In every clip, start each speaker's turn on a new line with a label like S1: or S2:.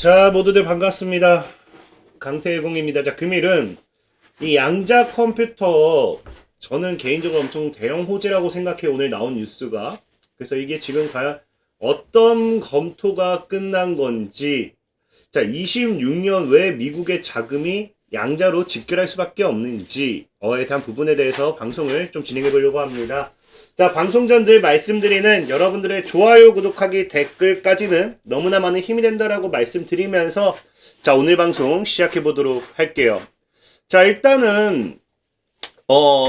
S1: 자, 모두들 반갑습니다. 강태공입니다. 자, 금일은 이 양자 컴퓨터, 저는 개인적으로 엄청 대형 호재라고 생각해 오늘 나온 뉴스가. 그래서 이게 지금 과연 어떤 검토가 끝난 건지, 자, 26년 왜 미국의 자금이 양자로 집결할 수밖에 없는지에 대한 부분에 대해서 방송을 좀 진행해 보려고 합니다. 자, 방송 전 늘 말씀드리는 여러분들의 좋아요, 구독하기, 댓글까지는 너무나 많은 힘이 된다라고 말씀드리면서, 자, 오늘 방송 시작해 보도록 할게요. 자, 일단은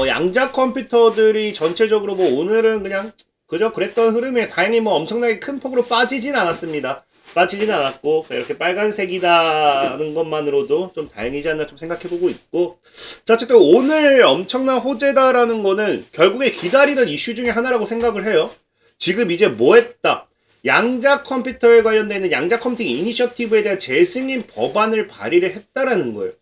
S1: 양자 컴퓨터들이 전체적으로 뭐 오늘은 그냥 그저 그랬던 흐름에 다행히 뭐 엄청나게 큰 폭으로 빠지진 않았습니다. 빠지진 않았고 이렇게 빨간색이다는 것만으로도 좀 다행이지 않나 좀 생각해보고 있고, 자, 어쨌든 오늘 엄청난 호재다라는 거는 결국에 기다리던 이슈 중에 하나라고 생각을 해요. 지금 이제 뭐 했다? 양자 컴퓨터에 관련되는 양자 컴퓨팅 이니셔티브에 대한 재승인 법안을 발의를 했다라는 거예요.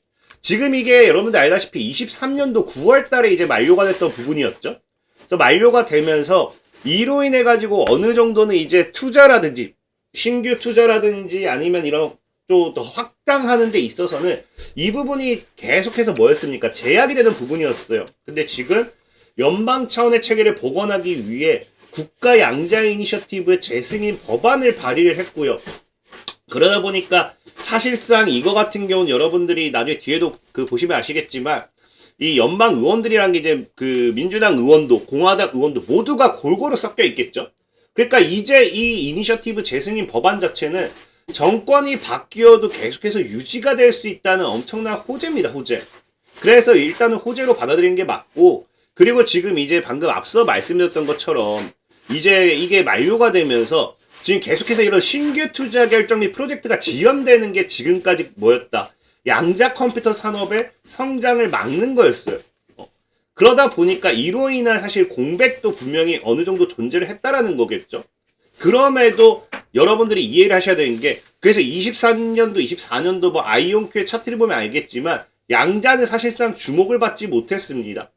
S1: 지금 이게 여러분들 알다시피 23년도 9월 달에 이제 만료가 됐던 부분이었죠. 그래서 만료가 되면서 이로 인해 가지고 어느 정도는 이제 투자라든지 신규 투자라든지 아니면 이런 또 더 확장하는 데 있어서는 이 부분이 계속해서 뭐였습니까? 제약이 되는 부분이었어요. 근데 지금 연방 차원의 체계를 복원하기 위해 국가 양자 이니셔티브의 재승인 법안을 발의를 했고요. 그러다 보니까 사실상 이거 같은 경우는 여러분들이 나중에 뒤에도 보시면 아시겠지만 이 연방 의원들이란 게 이제 민주당 의원도 공화당 의원도 모두가 골고루 섞여 있겠죠. 그러니까 이제 이 이니셔티브 재승인 법안 자체는 정권이 바뀌어도 계속해서 유지가 될 수 있다는 엄청난 호재입니다, 호재. 그래서 일단은 호재로 받아들이는 게 맞고, 그리고 지금 이제 방금 앞서 말씀드렸던 것처럼 이제 이게 만료가 되면서 지금 계속해서 이런 신규 투자 결정 및 프로젝트가 지연되는 게 지금까지 뭐였다? 양자 컴퓨터 산업의 성장을 막는 거였어요. 그러다 보니까 이로 인한 사실 공백도 분명히 어느 정도 존재를 했다라는 거겠죠. 그럼에도 여러분들이 이해를 하셔야 되는 게, 그래서 23년도, 24년도 뭐 아이온큐의 차트를 보면 알겠지만 양자는 사실상 주목을 받지 못했습니다.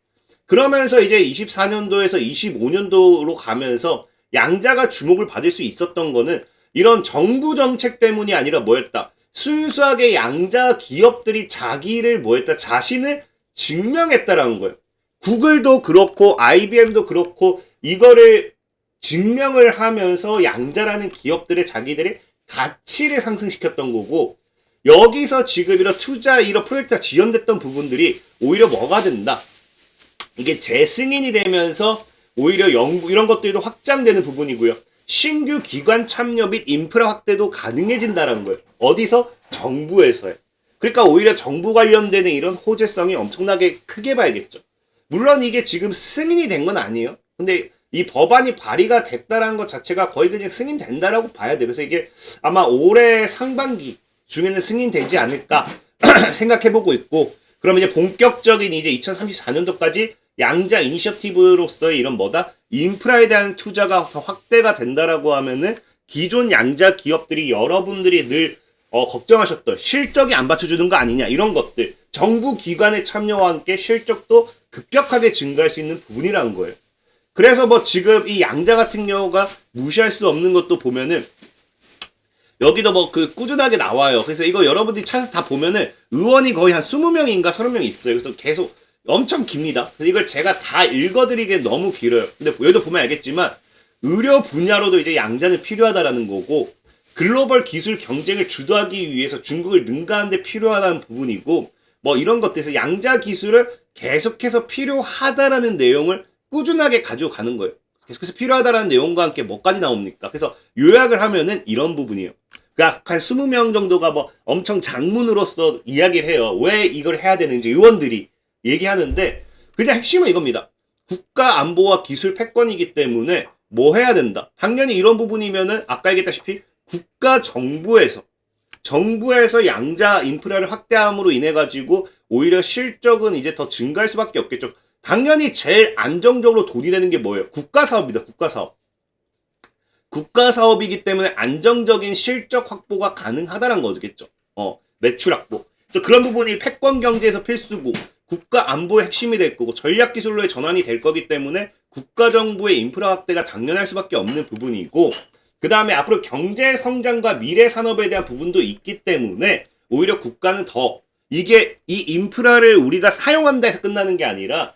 S1: 그러면서 이제 24년도에서 25년도로 가면서 양자가 주목을 받을 수 있었던 거는 이런 정부 정책 때문이 아니라 뭐였다? 순수하게 양자 기업들이 자기를 뭐였다? 자신을 증명했다라는 거예요. 구글도 그렇고 IBM도 그렇고 이거를 증명을 하면서 양자라는 기업들의 자기들의 가치를 상승시켰던 거고, 여기서 지금 이런 투자, 이런 프로젝트가 지연됐던 부분들이 오히려 뭐가 된다? 이게 재승인이 되면서 오히려 연구, 이런 것들도 확장되는 부분이고요. 신규 기관 참여 및 인프라 확대도 가능해진다는 거예요. 어디서? 정부에서요. 그러니까 오히려 정부 관련되는 이런 호재성이 엄청나게 크게 봐야겠죠. 물론 이게 지금 승인이 된 건 아니에요. 근데 이 법안이 발의가 됐다라는 것 자체가 거의 그냥 승인된다라고 봐야 돼요. 그래서 이게 아마 올해 상반기 중에는 승인되지 않을까 생각해보고 있고, 그럼 이제 본격적인 이제 2034년도까지 양자 이니셔티브로서의 이런 뭐다? 인프라에 대한 투자가 더 확대가 된다라고 하면은 기존 양자 기업들이 여러분들이 늘 걱정하셨던 실적이 안 받쳐주는 거 아니냐, 이런 것들, 정부 기관의 참여와 함께 실적도 급격하게 증가할 수 있는 부분이라는 거예요. 그래서 뭐 지금 이 양자 같은 경우가 무시할 수 없는 것도 보면은 여기도 뭐 꾸준하게 나와요. 그래서 이거 여러분들이 찾아서 다 보면은 의원이 거의 한 20명인가 30명 있어요. 그래서 계속 엄청 깁니다. 그래서 이걸 제가 다 읽어드리기엔 너무 길어요. 근데 여기도 보면 알겠지만 의료 분야로도 이제 양자는 필요하다라는 거고, 글로벌 기술 경쟁을 주도하기 위해서 중국을 능가하는 데 필요하다는 부분이고, 뭐 이런 것들에서 양자 기술을 계속해서 필요하다라는 내용을 꾸준하게 가지고 가는 거예요. 계속해서 필요하다라는 내용과 함께 뭐까지 나옵니까? 그래서 요약을 하면은 이런 부분이에요. 그러니까 한 20명 정도가 뭐 엄청 장문으로서 이야기를 해요. 왜 이걸 해야 되는지 의원들이 얘기하는데, 그냥 핵심은 이겁니다. 국가 안보와 기술 패권이기 때문에 뭐 해야 된다. 당연히 이런 부분이면은 아까 얘기했다시피 국가 정부에서 양자 인프라를 확대함으로 인해 가지고 오히려 실적은 이제 더 증가할 수밖에 없겠죠. 당연히 제일 안정적으로 돈이 되는 게 뭐예요? 국가 사업입니다. 국가 사업. 국가 사업이기 때문에 안정적인 실적 확보가 가능하다는 거겠죠. 매출 확보. 그래서 그런 부분이 패권 경제에서 필수고 국가 안보의 핵심이 될 거고 전략 기술로의 전환이 될 거기 때문에 국가 정부의 인프라 확대가 당연할 수밖에 없는 부분이고, 그 다음에 앞으로 경제 성장과 미래 산업에 대한 부분도 있기 때문에 오히려 국가는 더 이게 이 인프라를 우리가 사용한다 해서 끝나는 게 아니라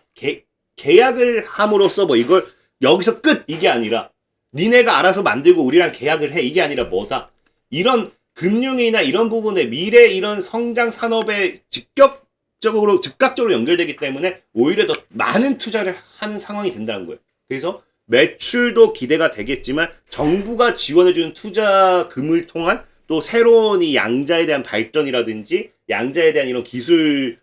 S1: 계약을 함으로써 뭐 이걸 여기서 끝 이게 아니라 니네가 알아서 만들고 우리랑 계약을 해 이게 아니라 뭐다. 이런 금융이나 이런 부분에 미래 이런 성장 산업에 즉각적으로 연결되기 때문에 오히려 더 많은 투자를 하는 상황이 된다는 거예요. 그래서 매출도 기대가 되겠지만 정부가 지원해주는 투자금을 통한 또 새로운 이 양자에 대한 발전이라든지 양자에 대한 이런 기술에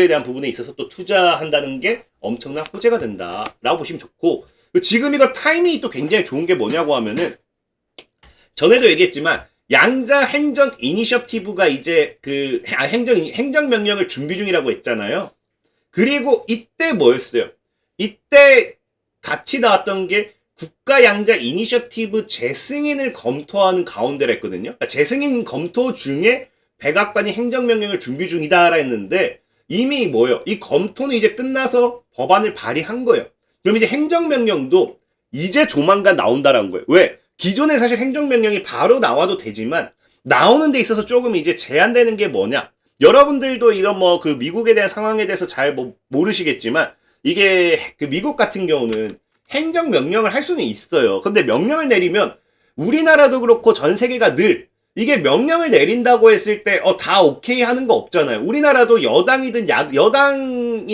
S1: 대한 부분에 있어서 또 투자한다는 게 엄청난 호재가 된다라고 보시면 좋고, 지금 이거 타이밍이 또 굉장히 좋은 게 뭐냐고 하면은 전에도 얘기했지만 양자 행정 이니셔티브가 이제 행정명령을 준비 중이라고 했잖아요. 그리고 이때 뭐였어요? 이때 같이 나왔던 게 국가 양자 이니셔티브 재승인을 검토하는 가운데라 했거든요. 그러니까 재승인 검토 중에 백악관이 행정명령을 준비 중이다라 했는데 이미 뭐예요? 이 검토는 이제 끝나서 법안을 발의한 거예요. 그럼 이제 행정명령도 이제 조만간 나온다라는 거예요. 왜? 기존에 사실 행정명령이 바로 나와도 되지만 나오는 데 있어서 조금 이제 제한되는 게 뭐냐? 여러분들도 이런 뭐 그 미국에 대한 상황에 대해서 잘 모르시겠지만 이게 그 미국 같은 경우는 행정명령을 할 수는 있어요. 근데 명령을 내리면 우리나라도 그렇고 전 세계가 늘 이게 명령을 내린다고 했을 때 다 오케이 하는 거 없잖아요. 우리나라도 여당이든 야당이든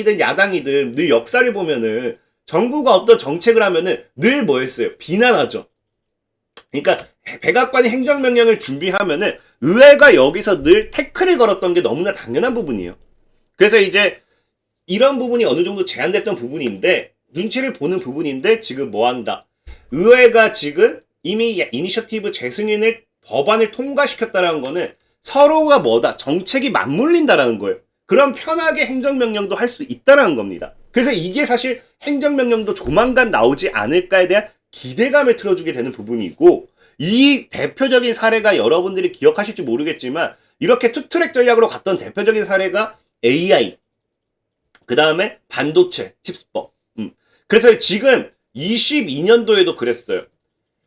S1: 늘 역사를 보면은 정부가 어떤 정책을 하면은 늘 뭐였어요? 비난하죠. 그러니까 백악관이 행정명령을 준비하면은 의회가 여기서 늘 태클을 걸었던 게 너무나 당연한 부분이에요. 그래서 이제 이런 부분이 어느 정도 제한됐던 부분인데 눈치를 보는 부분인데 지금 뭐 한다? 의회가 지금 이미 이니셔티브 재승인을 법안을 통과시켰다라는 거는 서로가 뭐다? 정책이 맞물린다라는 거예요. 그럼 편하게 행정명령도 할 수 있다라는 겁니다. 그래서 이게 사실 행정명령도 조만간 나오지 않을까에 대한 기대감을 틀어주게 되는 부분이고, 이 대표적인 사례가 여러분들이 기억하실지 모르겠지만 이렇게 투트랙 전략으로 갔던 대표적인 사례가 AI, 그 다음에 반도체, 칩스법. 그래서 지금 22년도에도 그랬어요.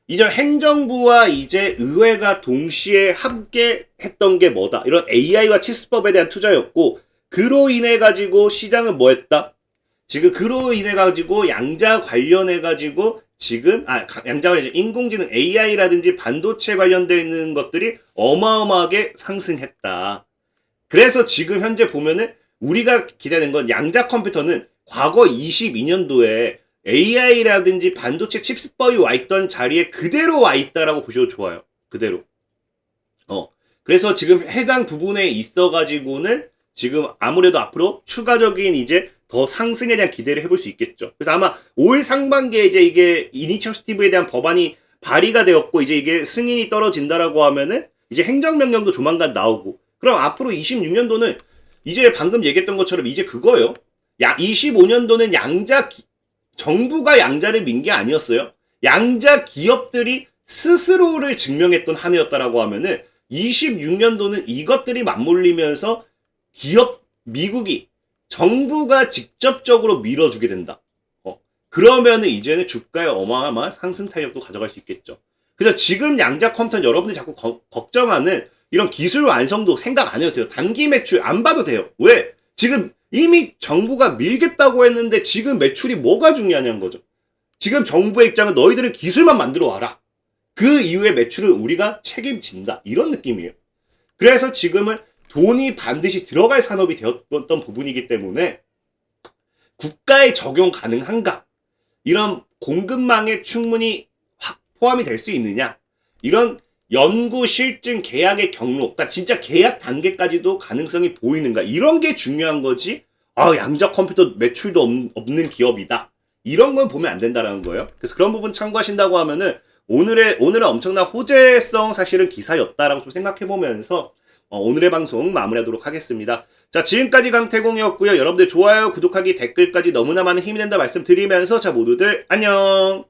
S1: 이제 행정부와 이제 의회가 동시에 함께 했던 게 뭐다? 이런 AI와 칩스법에 대한 투자였고, 그로 인해 가지고 시장은 뭐 했다? 지금 그로 인해 가지고 양자 관련해 가지고 지금 양자가 인공지능 AI라든지 반도체 관련되어 있는 것들이 어마어마하게 상승했다. 그래서 지금 현재 보면은 우리가 기대하는 건 양자 컴퓨터는 과거 22년도에 AI라든지 반도체 칩스법이 와 있던 자리에 그대로 와 있다라고 보셔도 좋아요. 그대로. 그래서 지금 해당 부분에 있어가지고는 지금 아무래도 앞으로 추가적인 이제 더 상승에 대한 기대를 해볼 수 있겠죠. 그래서 아마 올 상반기에 이제 이게 이니셔티브에 대한 법안이 발의가 되었고 이제 이게 승인이 떨어진다라고 하면은 이제 행정명령도 조만간 나오고, 그럼 앞으로 26년도는 이제 방금 얘기했던 것처럼 이제 그거예요. 25년도는 정부가 양자를 민 게 아니었어요. 양자 기업들이 스스로를 증명했던 한 해였다라고 하면은 26년도는 이것들이 맞물리면서 미국이 정부가 직접적으로 밀어주게 된다. 그러면은 이제는 주가에 어마어마한 상승 탄력도 가져갈 수 있겠죠. 그래서 지금 양자 컴퓨터는 여러분들이 자꾸 걱정하는 이런 기술 완성도 생각 안 해도 돼요. 단기 매출 안 봐도 돼요. 왜? 지금 이미 정부가 밀겠다고 했는데 지금 매출이 뭐가 중요하냐는 거죠. 지금 정부의 입장은 너희들은 기술만 만들어 와라. 그 이후의 매출을 우리가 책임진다. 이런 느낌이에요. 그래서 지금은 돈이 반드시 들어갈 산업이 되었던 부분이기 때문에 국가에 적용 가능한가? 이런 공급망에 충분히 포함이 될 수 있느냐? 이런 연구, 실증, 계약의 경로, 그러니까 진짜 계약 단계까지도 가능성이 보이는가? 이런 게 중요한 거지. 양자 컴퓨터 매출도 없는 기업이다. 이런 건 보면 안 된다라는 거예요. 그래서 그런 부분 참고하신다고 하면은 오늘은 엄청난 호재성 사실은 기사였다라고 좀 생각해 보면서 오늘의 방송 마무리하도록 하겠습니다. 자, 지금까지 강태공이었고요. 여러분들 좋아요, 구독하기, 댓글까지 너무나 많은 힘이 된다 말씀드리면서 자, 모두들 안녕!